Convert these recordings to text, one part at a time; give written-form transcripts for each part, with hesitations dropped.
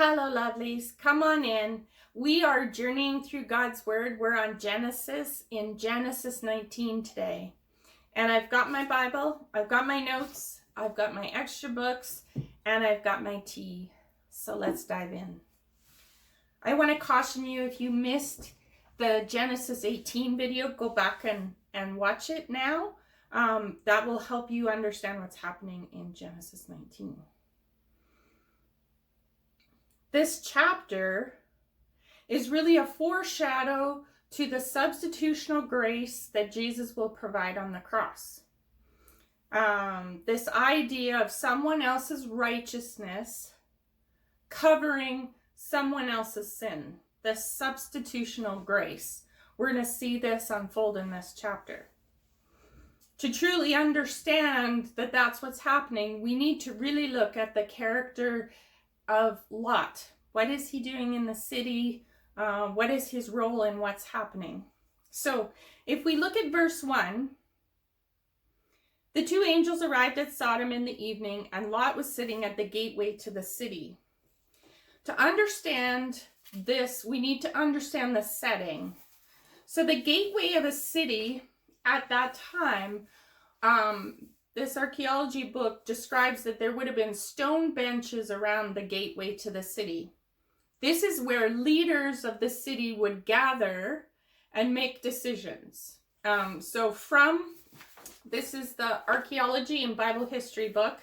Hello, lovelies. Come on in. We are journeying through God's Word. We're on Genesis, in Genesis 19 today. And I've got my Bible, I've got my notes, I've got my extra books, and I've got my tea. So let's dive in. I want to caution you, if you missed the Genesis 18 video, go back and watch it now. That will help you understand what's happening in Genesis 19. This chapter is really a foreshadow to the substitutional grace that Jesus will provide on the cross. This idea of someone else's righteousness covering someone else's sin, the substitutional grace. We're going to see this unfold in this chapter. To truly understand that that's what's happening, we need to really look at the character of Lot. What is he doing in the city? What is his role in what's happening? So if we look at verse 1, the two angels arrived at Sodom in the evening, and Lot was sitting at the gateway to the city. To understand this, we need to understand the setting. So the gateway of a city at that time, this archaeology book describes that there would have been stone benches around the gateway to the city. This is where leaders of the city would gather and make decisions. This is the archaeology and Bible history book.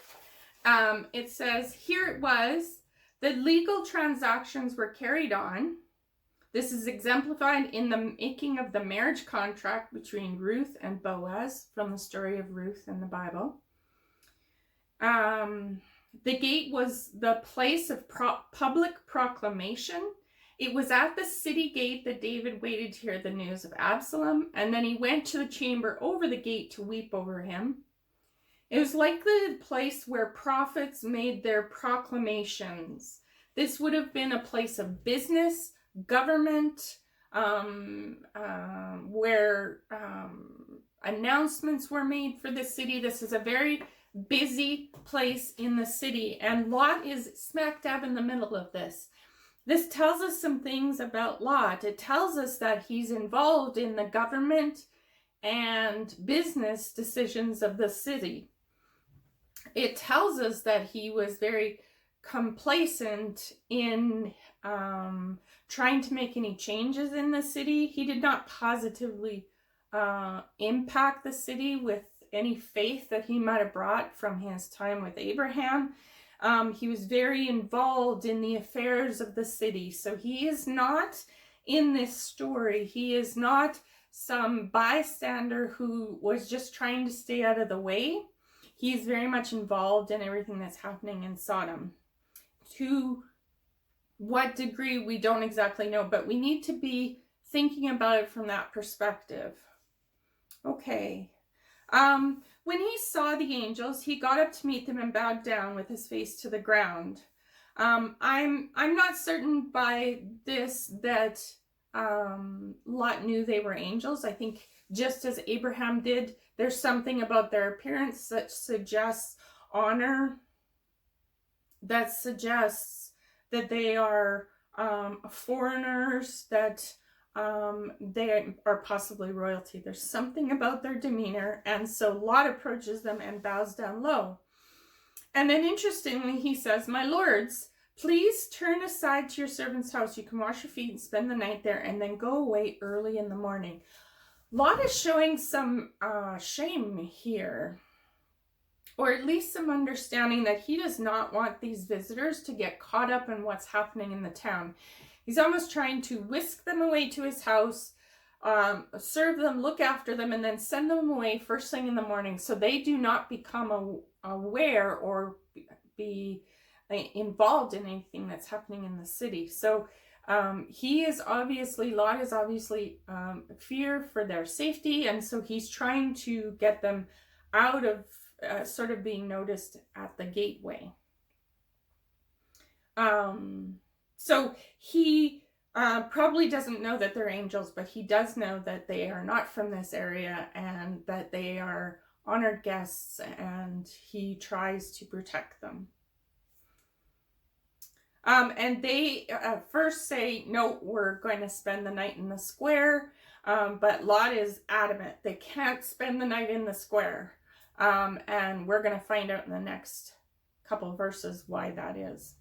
It says, here it was that legal transactions were carried on. This is exemplified in the making of the marriage contract between Ruth and Boaz from the story of Ruth in the Bible. The gate was the place of public proclamation. It was at the city gate that David waited to hear the news of Absalom, and then he went to the chamber over the gate to weep over him. It was likely the place where prophets made their proclamations. This would have been a place of business, government, where announcements were made for the city. This is a very busy place in the city, and Lot is smack dab in the middle of this. This tells us some things about Lot. It tells us that he's involved in the government and business decisions of the city. It tells us that he was very complacent in trying to make any changes in the city. He did not positively impact the city with any faith that he might have brought from his time with Abraham. He was very involved in the affairs of the city. So he is not in this story. He is not some bystander who was just trying to stay out of the way. He's very much involved in everything that's happening in Sodom. To what degree, we don't exactly know, but we need to be thinking about it from that perspective. Okay. When he saw the angels, he got up to meet them and bowed down with his face to the ground. I'm not certain by this that Lot knew they were angels. I think just as Abraham did, there's something about their appearance that suggests honor, that suggests that they are foreigners, that they are possibly royalty. There's something about their demeanor, and so Lot approaches them and bows down low. And then interestingly, he says, "My lords, please turn aside to your servant's house. You can wash your feet and spend the night there, and then go away early in the morning." Lot is showing some shame here, or at least some understanding that he does not want these visitors to get caught up in what's happening in the town. He's almost trying to whisk them away to his house, serve them, look after them, and then send them away first thing in the morning so they do not become aware or be involved in anything that's happening in the city. So Lot is obviously fear for their safety, and so he's trying to get them out of sort of being noticed at the gateway. So he probably doesn't know that they're angels, but he does know that they are not from this area and that they are honored guests, and he tries to protect them. And they first say, no, we're going to spend the night in the square. But Lot is adamant. They can't spend the night in the square. And we're going to find out in the next couple of verses why that is.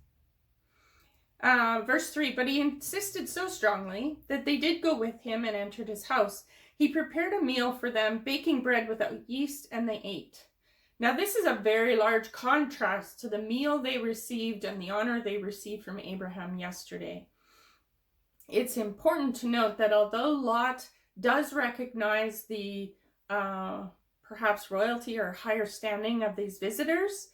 Verse 3, but he insisted so strongly that they did go with him and entered his house. He prepared a meal for them, baking bread without yeast, and they ate. Now, this is a very large contrast to the meal they received and the honor they received from Abraham yesterday. It's important to note that although Lot does recognize the perhaps royalty or higher standing of these visitors,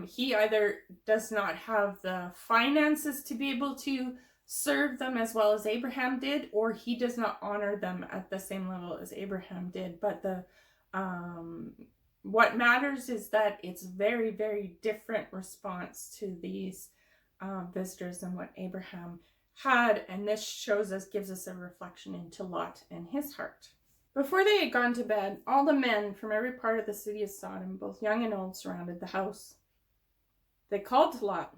he either does not have the finances to be able to serve them as well as Abraham did, or he does not honor them at the same level as Abraham did. But what matters is that it's very, very different response to these visitors than what Abraham had, and this gives us a reflection into Lot and his heart. Before they had gone to bed, all the men from every part of the city of Sodom, both young and old, surrounded the house. They called to Lot,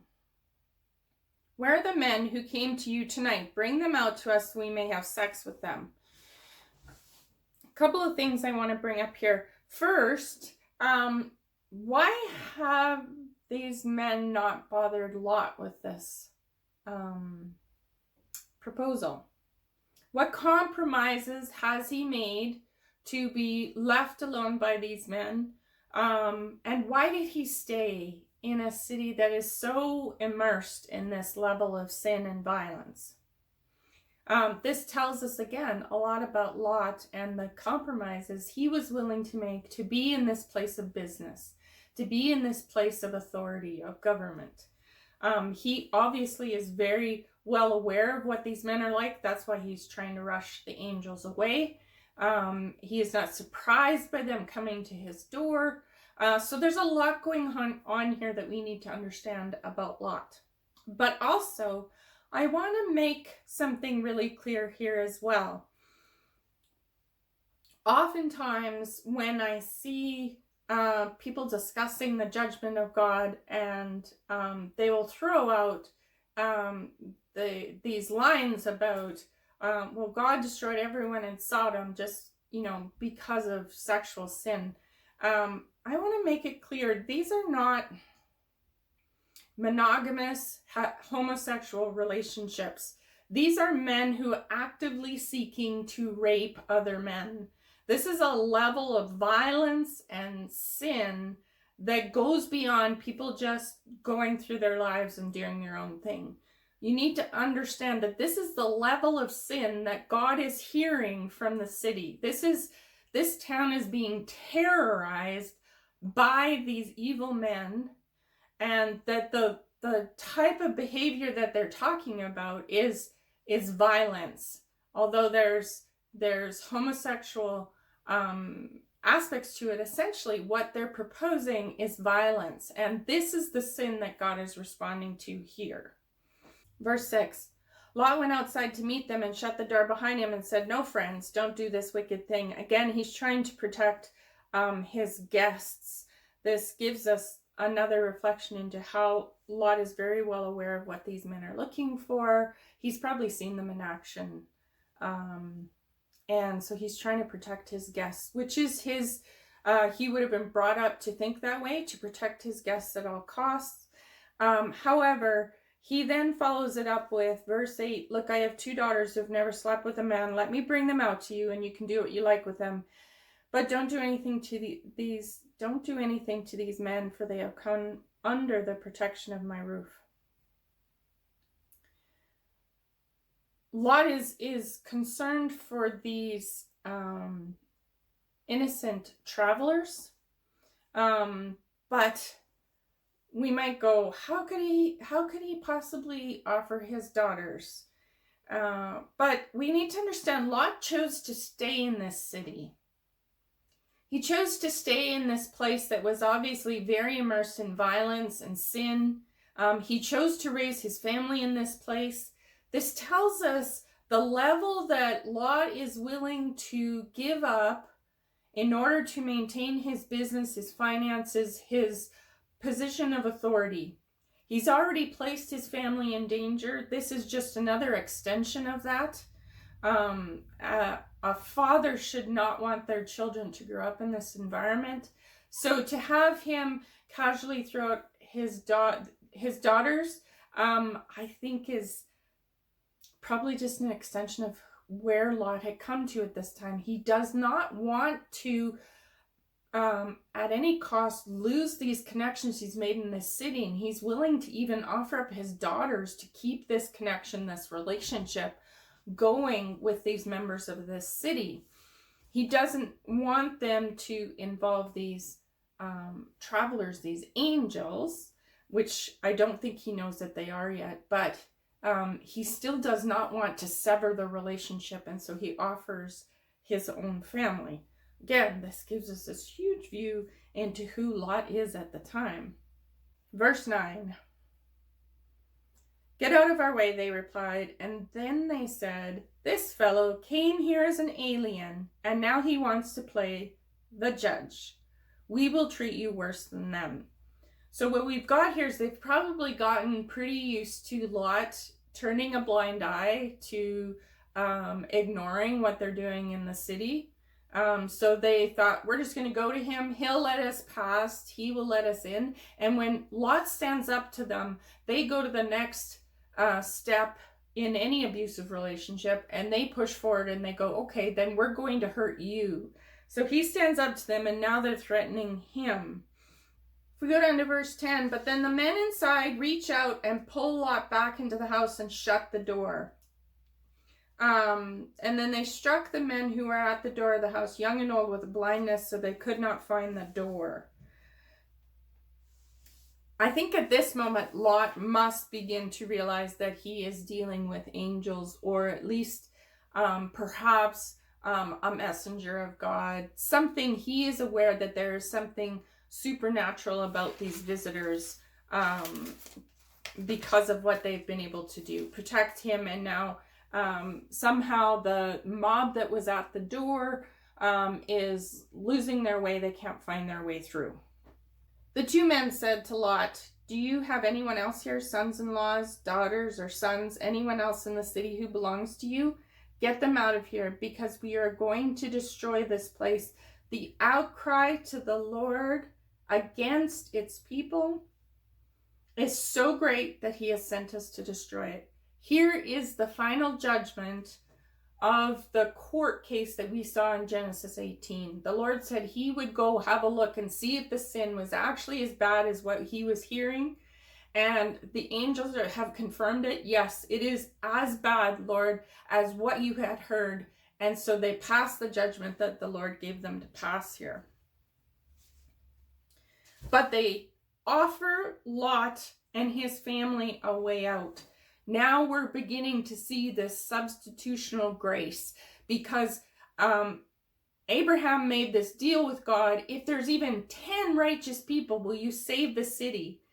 where are the men who came to you tonight? Bring them out to us so we may have sex with them. A couple of things I want to bring up here. First, why have these men not bothered Lot with this proposal? What compromises has he made to be left alone by these men? And why did he stay in a city that is so immersed in this level of sin and violence? This tells us again a lot about Lot and the compromises he was willing to make to be in this place of business, to be in this place of authority, of government. He obviously is very well aware of what these men are like. That's why he's trying to rush the angels away. He is not surprised by them coming to his door. So there's a lot going on here that we need to understand about Lot. But also, I want to make something really clear here as well. Oftentimes, when I see people discussing the judgment of God, and they will throw out these lines about, well, God destroyed everyone in Sodom just, because of sexual sin. I want to make it clear, these are not monogamous homosexual relationships. These are men who are actively seeking to rape other men. This is a level of violence and sin that goes beyond people just going through their lives and doing their own thing. You need to understand that this is the level of sin that God is hearing from the city. This town is being terrorized by these evil men, and that the type of behavior that they're talking about is violence. Although there's homosexual aspects to it, essentially what they're proposing is violence, and this is the sin that God is responding to here. Verse 6, Lot went outside to meet them and shut the door behind him and said, no, friends, don't do this wicked thing. Again, he's trying to protect his guests. This gives us another reflection into how Lot is very well aware of what these men are looking for. He's probably seen them in action. And so he's trying to protect his guests, which is he would have been brought up to think that way, to protect his guests at all costs. However, he then follows it up with verse 8, look, I have 2 daughters who have never slept with a man. Let me bring them out to you, and you can do what you like with them. But don't do anything to these men, for they have come under the protection of my roof. Lot is concerned for these innocent travelers, but we might go, how could he possibly offer his daughters? But we need to understand, Lot chose to stay in this city. He chose to stay in this place that was obviously very immersed in violence and sin. He chose to raise his family in this place. This tells us the level that Lot is willing to give up in order to maintain his business, his finances, his position of authority. He's already placed his family in danger. This is just another extension of that. A father should not want their children to grow up in this environment. So to have him casually throw out his daughters, I think is probably just an extension of where Lot had come to at this time. He does not want to, at any cost, lose these connections he's made in this city, and he's willing to even offer up his daughters to keep this connection, this relationship going with these members of this city. He doesn't want them to involve these travelers, these angels, which I don't think he knows that they are yet, but he still does not want to sever the relationship, and so he offers his own family. Again, this gives us this huge view into who Lot is at the time. Verse 9. "Get out of our way," they replied, and then they said, "This fellow came here as an alien, and now he wants to play the judge. We will treat you worse than them." So what we've got here is they've probably gotten pretty used to Lot turning a blind eye to ignoring what they're doing in the city. So they thought, we're just going to go to him. He'll let us pass. He will let us in. And when Lot stands up to them, they go to the next step in any abusive relationship, and they push forward and they go, okay, then we're going to hurt you. So he stands up to them, and now they're threatening him. If we go down to verse 10, "But then the men inside reach out and pull Lot back into the house and shut the door. And then they struck the men who were at the door of the house, young and old, with blindness, so they could not find the door." I think at this moment, Lot must begin to realize that he is dealing with angels, or at least perhaps a messenger of God. Something, he is aware that there is something supernatural about these visitors because of what they've been able to do, protect him, and now somehow the mob that was at the door is losing their way. They can't find their way through. The two men said to Lot, "Do you have anyone else here, sons-in-laws, daughters, or sons, anyone else in the city who belongs to you? Get them out of here, because we are going to destroy this place. The outcry to the Lord against its people is so great that he has sent us to destroy it." Here is the final judgment of the court case that we saw in Genesis 18. The Lord said he would go have a look and see if the sin was actually as bad as what he was hearing. And the angels have confirmed it. Yes, it is as bad, Lord, as what you had heard. And so they passed the judgment that the Lord gave them to pass here. But they offer Lot and his family a way out. Now we're beginning to see this substitutional grace, because Abraham made this deal with God. If there's even 10 righteous people, will you save the city?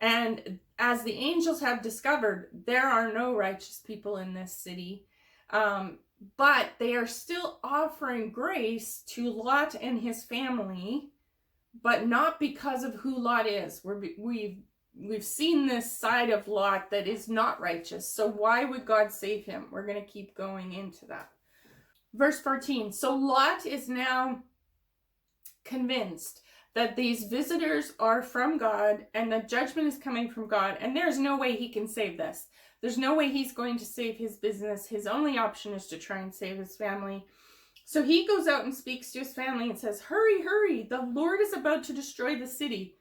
And as the angels have discovered, there are no righteous people in this city. But they are still offering grace to Lot and his family, but not because of who Lot is. We've seen this side of Lot that is not righteous. So why would God save him? We're going to keep going into that. Verse 14. "So Lot is now convinced that these visitors are from God, and the judgment is coming from God, and there's no way he can save this. There's no way he's going to save his business. His only option is to try and save his family. So he goes out and speaks to his family and says, 'Hurry, hurry, the Lord is about to destroy the city.'"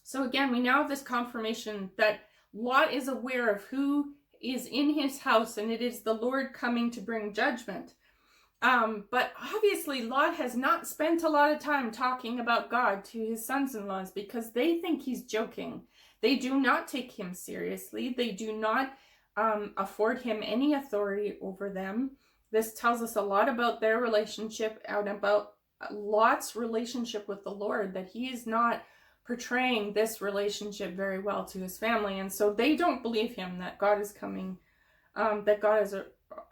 So again, we now have this confirmation that Lot is aware of who is in his house, and it is the Lord coming to bring judgment. But obviously Lot has not spent a lot of time talking about God to his sons-in-laws, because they think he's joking. They do not take him seriously. They do not afford him any authority over them. This tells us a lot about their relationship and about Lot's relationship with the Lord, that he is not portraying this relationship very well to his family. And so they don't believe him that God is coming, that God has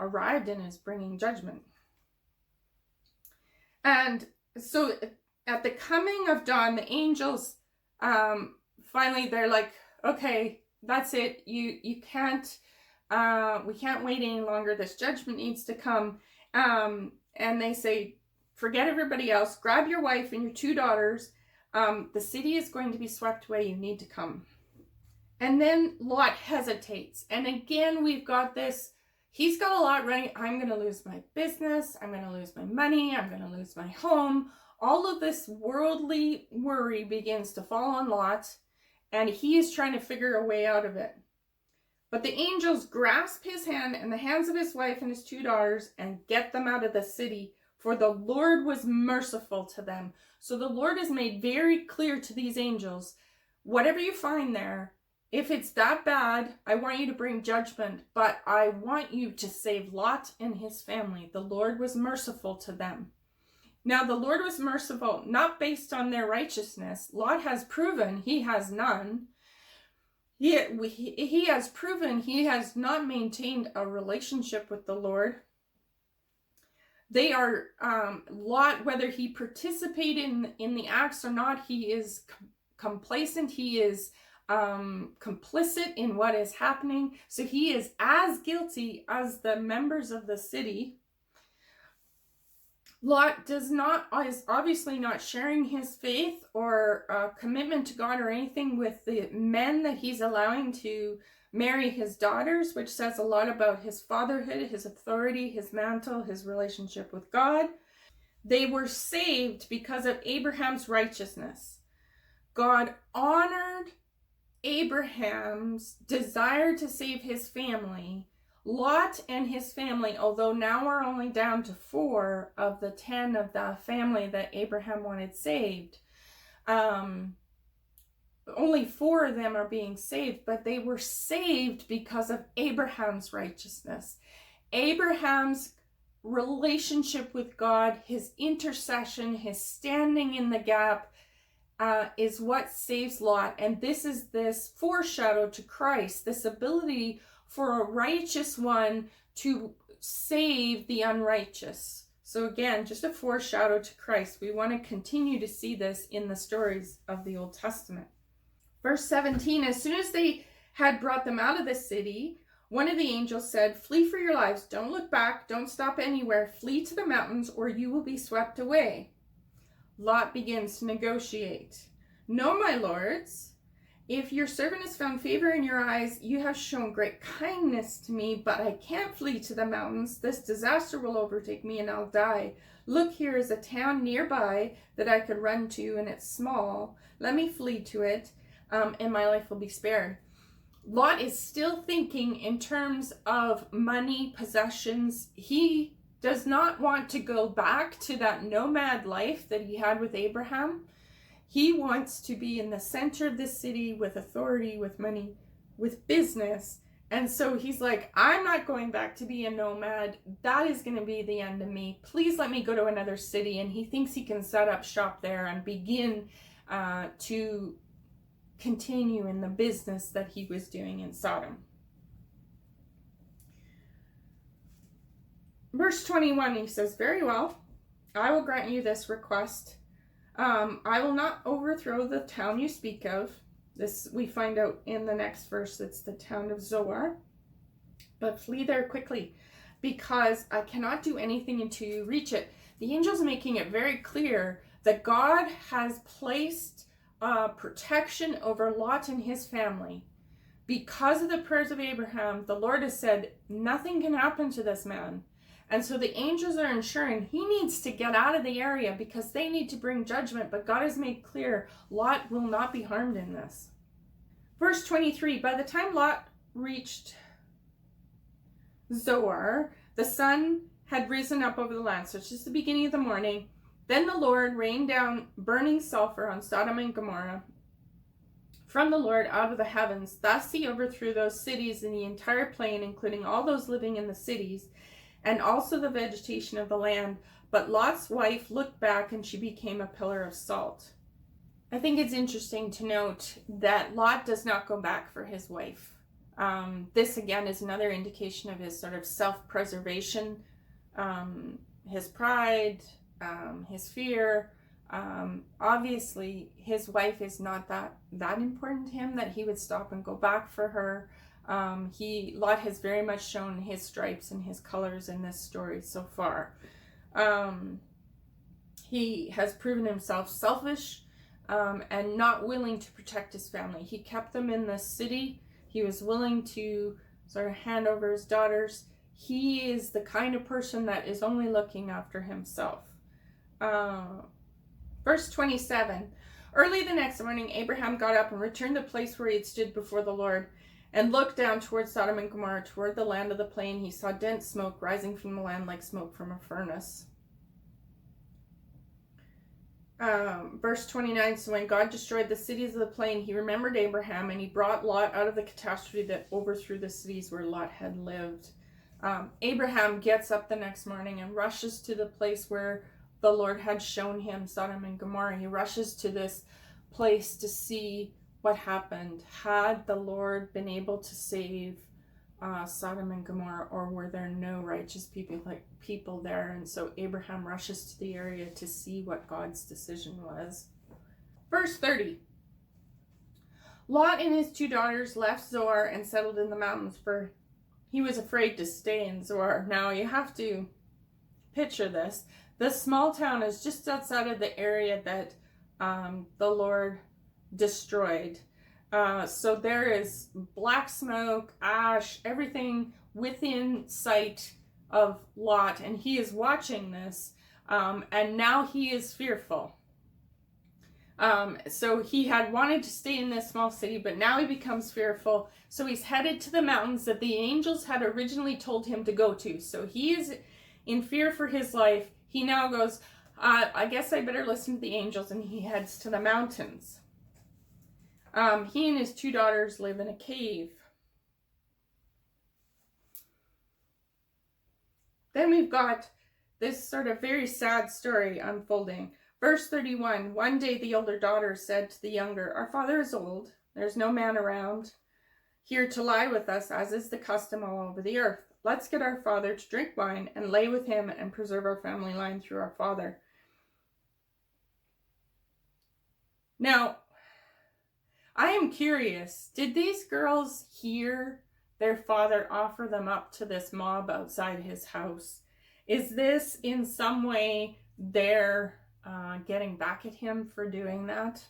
arrived and is bringing judgment. And so at the coming of dawn, the angels, finally, they're like, okay, that's it. You can't, we can't wait any longer. This judgment needs to come. And they say, forget everybody else. Grab your wife and your 2 daughters. The city is going to be swept away. You need to come. And then Lot hesitates. And again, we've got this. He's got a lot right. I'm going to lose my business. I'm going to lose my money. I'm going to lose my home. All of this worldly worry begins to fall on Lot. And he is trying to figure a way out of it. But the angels grasp his hand and the hands of his wife and his 2 daughters and get them out of the city, for the Lord was merciful to them. So the Lord has made very clear to these angels, whatever you find there, if it's that bad, I want you to bring judgment, but I want you to save Lot and his family. The Lord was merciful to them. Now, the Lord was merciful, not based on their righteousness. Lot has proven he has none. He has proven he has not maintained a relationship with the Lord. They are, Lot, whether he participated in the acts or not, he is complacent. He is complicit in what is happening. So he is as guilty as the members of the city. Lot is obviously not sharing his faith or commitment to God or anything with the men that he's allowing to marry his daughters, which says a lot about his fatherhood, his authority, his mantle, his relationship with God. They were saved because of Abraham's righteousness. God honored Abraham's desire to save his family. Lot and his family, although now we're only down to 4 of the 10 of the family that Abraham wanted saved, only 4 of them are being saved, but they were saved because of Abraham's righteousness. Abraham's relationship with God, his intercession, his standing in the gap, is what saves Lot. And this is this foreshadow to Christ, this ability for a righteous one to save the unrighteous. So again, just a foreshadow to Christ. We want to continue to see this in the stories of the Old Testament. Verse 17, as soon as they had brought them out of the city, one of the angels said, flee for your lives. Don't look back. Don't stop anywhere. Flee to the mountains or you will be swept away. Lot begins to negotiate. No, my lords, if your servant has found favor in your eyes, you have shown great kindness to me, but I can't flee to the mountains. This disaster will overtake me and I'll die. Look, here is a town nearby that I could run to, and it's small. Let me flee to it, and my life will be spared. Lot is still thinking in terms of money, possessions. He does not want to go back to that nomad life that he had with Abraham. He wants to be in the center of the city with authority, with money, with business. And so he's like, I'm not going back to be a nomad. That is going to be the end of me. Please let me go to another city. And he thinks he can set up shop there and begin to continue in the business that he was doing in Sodom. Verse 21, he says, very well, I will grant you this request. I will not overthrow the town you speak of. This we find out in the next verse. It's the town of Zoar. But flee there quickly, because I cannot do anything until you reach it. The angel's making it very clear that God has placed protection over Lot and his family. Because of the prayers of Abraham, the Lord has said, nothing can happen to this man. And so the angels are ensuring he needs to get out of the area because they need to bring judgment. But God has made clear Lot will not be harmed in this. Verse 23, by the time Lot reached Zoar, the sun had risen up over the land. So it's just the beginning of the morning. Then the Lord rained down burning sulfur on Sodom and Gomorrah from the Lord out of the heavens. Thus he overthrew those cities in the entire plain, including all those living in the cities, and also the vegetation of the land. But Lot's wife looked back and she became a pillar of salt. I think it's interesting to note that Lot does not go back for his wife. This again is another indication of his sort of self-preservation, his pride, his fear. Obviously, his wife is not that important to him that he would stop and go back for her. Lot has very much shown his stripes and his colors in this story so far. He has proven himself selfish and not willing to protect his family. He kept them in the city. He was willing to sort of hand over his daughters. He is the kind of person that is only looking after himself. Verse 27. Early the next morning, Abraham got up and returned to the place where he had stood before the Lord, and looked down towards Sodom and Gomorrah, toward the land of the plain. He saw dense smoke rising from the land like smoke from a furnace. Verse 29. So when God destroyed the cities of the plain, he remembered Abraham, and he brought Lot out of the catastrophe that overthrew the cities where Lot had lived. Abraham gets up the next morning and rushes to the place where the Lord had shown him Sodom and Gomorrah. He rushes to this place to see what happened. Had the Lord been able to save Sodom and Gomorrah, or were there no righteous people there? And so Abraham rushes to the area to see what God's decision was. Verse 30. Lot and his 2 daughters left Zoar and settled in the mountains, for he was afraid to stay in Zoar. Now you have to picture this. This small town is just outside of the area that the Lord destroyed. So there is black smoke, ash, everything within sight of Lot, and he is watching this, and now he is fearful. So he had wanted to stay in this small city, but now he becomes fearful. So he's headed to the mountains that the angels had originally told him to go to. So he is in fear for his life. He now goes, I guess I better listen to the angels, and he heads to the mountains. He and his 2 daughters live in a cave. Then we've got this sort of very sad story unfolding. Verse 31, one day the older daughter said to the younger, our father is old. There's no man around here to lie with us, as is the custom all over the earth. Let's get our father to drink wine and lay with him and preserve our family line through our father. Now, I am curious, did these girls hear their father offer them up to this mob outside his house? Is this in some way their getting back at him for doing that?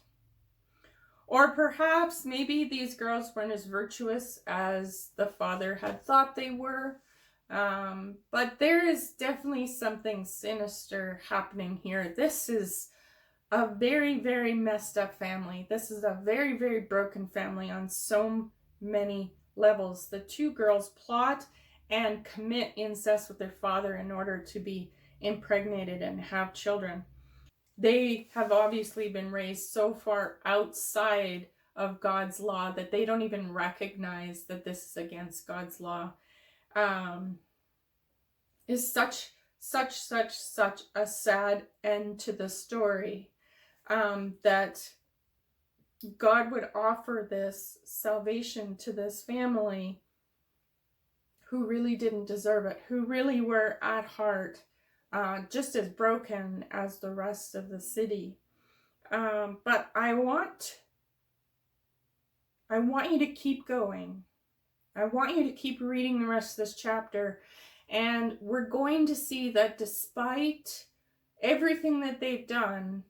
Or perhaps maybe these girls weren't as virtuous as the father had thought they were. But there is definitely something sinister happening here. This is a very, very messed up family. This is a very, very broken family on so many levels. The 2 girls plot and commit incest with their father in order to be impregnated and have children. They have obviously been raised so far outside of God's law that they don't even recognize that this is against God's law. Is such a sad end to the story, that God would offer this salvation to this family who really didn't deserve it, who really were at heart just as broken as the rest of the city. But I want you to keep going. I want you to keep reading the rest of this chapter, and we're going to see that despite everything that they've done,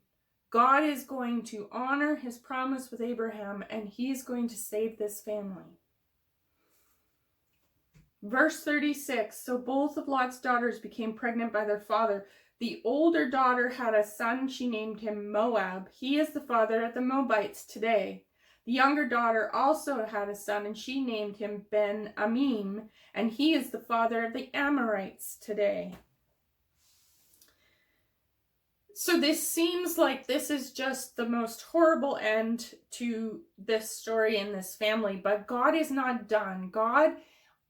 God is going to honor his promise with Abraham, and he's going to save this family. Verse 36, so both of Lot's daughters became pregnant by their father. The older daughter had a son. She named him Moab. He is the father of the Moabites today. The younger daughter also had a son, and she named him Ben-Amim, and he is the father of the Amorites today. So this seems like this is just the most horrible end to this story in this family, but God is not done. God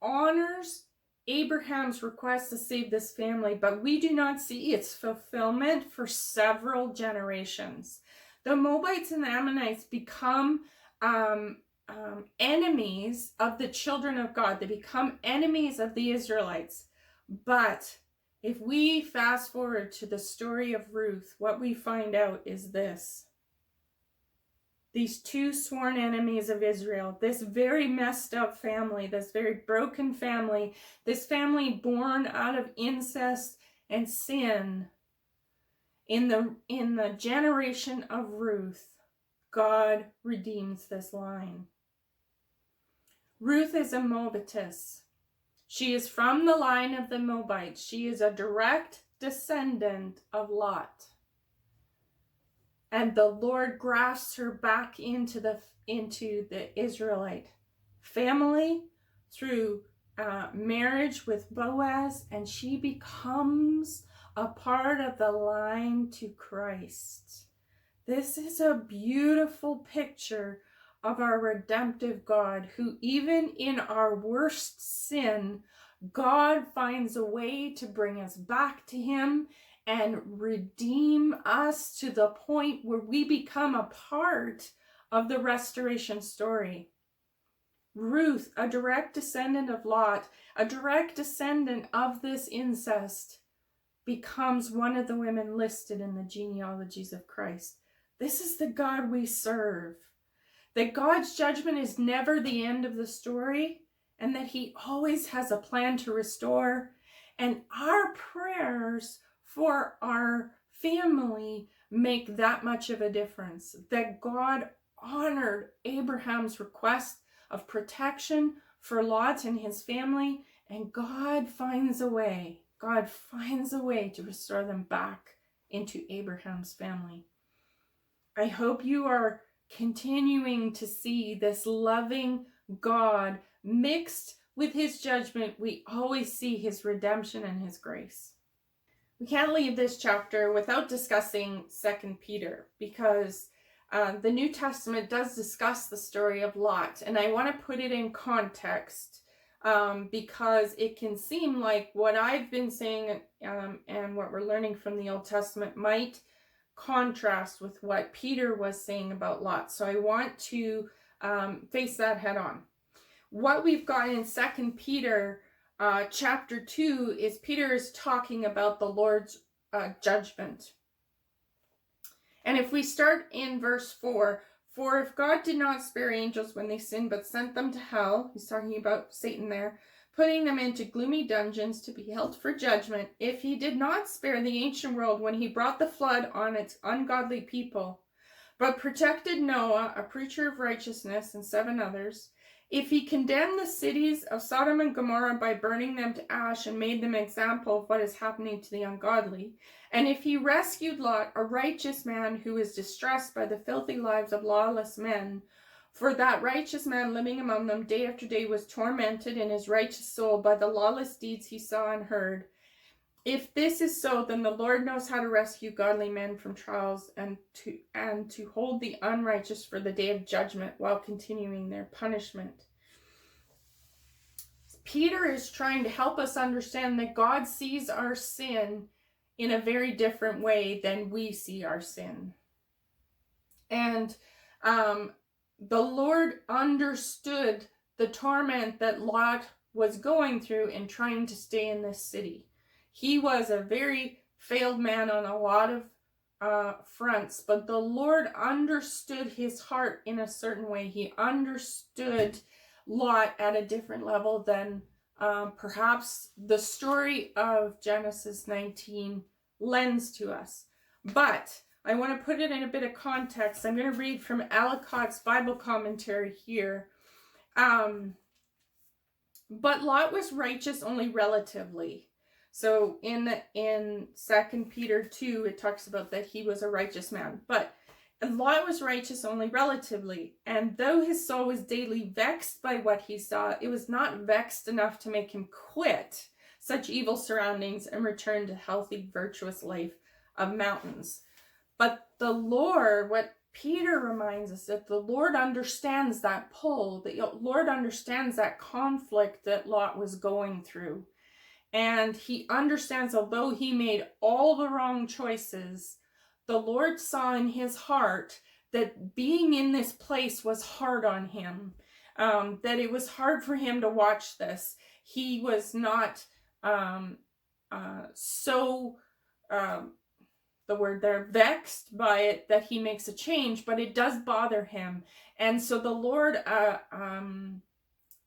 honors Abraham's request to save this family, but we do not see its fulfillment for several generations. The Moabites and the Ammonites become enemies of the children of God. They become enemies of the Israelites, but If we fast forward to the story of Ruth, what we find out is this. These two sworn enemies of Israel, this very messed up family, this very broken family, this family born out of incest and sin, in the generation of Ruth, God redeems this line. Ruth is a Moabitess. She is from the line of the Moabites. She is a direct descendant of Lot. And the Lord grafts her back into the Israelite family through marriage with Boaz, and she becomes a part of the line to Christ. This is a beautiful picture of our redemptive God, who even in our worst sin, God finds a way to bring us back to him and redeem us to the point where we become a part of the restoration story. Ruth, a direct descendant of Lot, a direct descendant of this incest, becomes one of the women listed in the genealogies of Christ. This is the God we serve. That God's judgment is never the end of the story, and that he always has a plan to restore. And our prayers for our family make that much of a difference. That God honored Abraham's request of protection for Lot and his family, and God finds a way. God finds a way to restore them back into Abraham's family. I hope you are continuing to see this loving God mixed with his judgment. We always see his redemption and his grace. We can't leave this chapter without discussing 2 Peter, because the New Testament does discuss the story of Lot, and I want to put it in context because it can seem like what I've been saying and what we're learning from the Old Testament might contrast with what Peter was saying about Lot. So I want to face that head on. What we've got in 2 Peter chapter 2 is Peter is talking about the Lord's judgment. And if we start in verse 4, for if God did not spare angels when they sinned, but sent them to hell, he's talking about Satan there, putting them into gloomy dungeons to be held for judgment, if he did not spare the ancient world when he brought the flood on its ungodly people, but protected Noah, a preacher of righteousness, and 7 others, if he condemned the cities of Sodom and Gomorrah by burning them to ash and made them an example of what is happening to the ungodly, and if he rescued Lot, a righteous man who was distressed by the filthy lives of lawless men, for that righteous man living among them day after day was tormented in his righteous soul by the lawless deeds he saw and heard. If this is so, then the Lord knows how to rescue godly men from trials and to hold the unrighteous for the day of judgment while continuing their punishment. Peter is trying to help us understand that God sees our sin in a very different way than we see our sin. And the Lord understood the torment that Lot was going through in trying to stay in this city. He was a very failed man on a lot of fronts, but the Lord understood his heart in a certain way. He understood Lot at a different level than perhaps the story of Genesis 19 lends to us. But I want to put it in a bit of context. I'm going to read from Alcott's Bible commentary here. But Lot was righteous only relatively. So in 2 Peter 2, it talks about that he was a righteous man. But Lot was righteous only relatively. And though his soul was daily vexed by what he saw, it was not vexed enough to make him quit such evil surroundings and return to healthy, virtuous life of mountains. But the Lord, what Peter reminds us, that the Lord understands that pull, the Lord understands that conflict that Lot was going through. And he understands, although he made all the wrong choices, the Lord saw in his heart that being in this place was hard on him, that it was hard for him to watch this. He was not so the word there, vexed by it, that he makes a change, but it does bother him. And so the Lord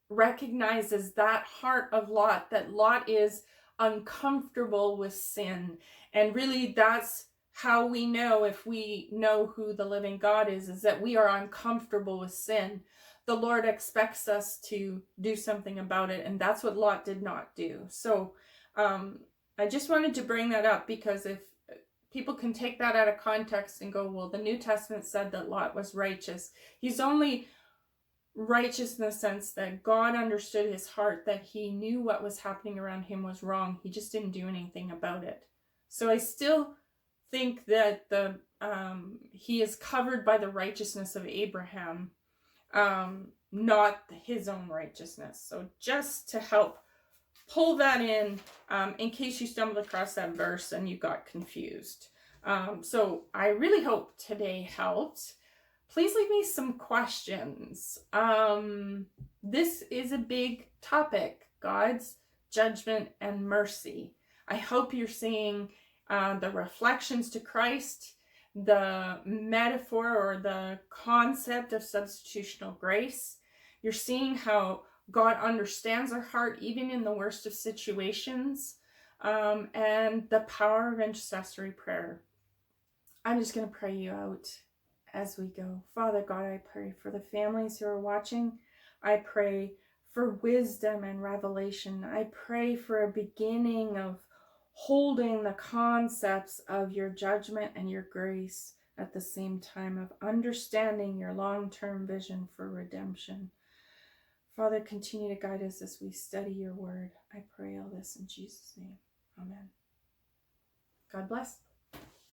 recognizes that heart of Lot, that Lot is uncomfortable with sin. And really, that's how we know, if we know who the living God is that we are uncomfortable with sin. The Lord expects us to do something about it, and that's what Lot did not do. So I just wanted to bring that up, because if people can take that out of context and go, well, the New Testament said that Lot was righteous. He's only righteous in the sense that God understood his heart, that he knew what was happening around him was wrong. He just didn't do anything about it. So I still think that he is covered by the righteousness of Abraham, not his own righteousness. So just to help pull that in case you stumbled across that verse and you got confused. So I really hope today helped. Please leave me some questions. This is a big topic, God's judgment and mercy. I hope you're seeing the reflections to Christ, the metaphor or the concept of substitutional grace. You're seeing how God understands our heart even in the worst of situations, and the power of intercessory prayer. I'm just going to pray you out as we go. Father God, I pray for the families who are watching. I pray for wisdom and revelation. I pray for a beginning of holding the concepts of your judgment and your grace at the same time, of understanding your long-term vision for redemption. Father, continue to guide us as we study your word. I pray all this in Jesus' name. Amen. God bless.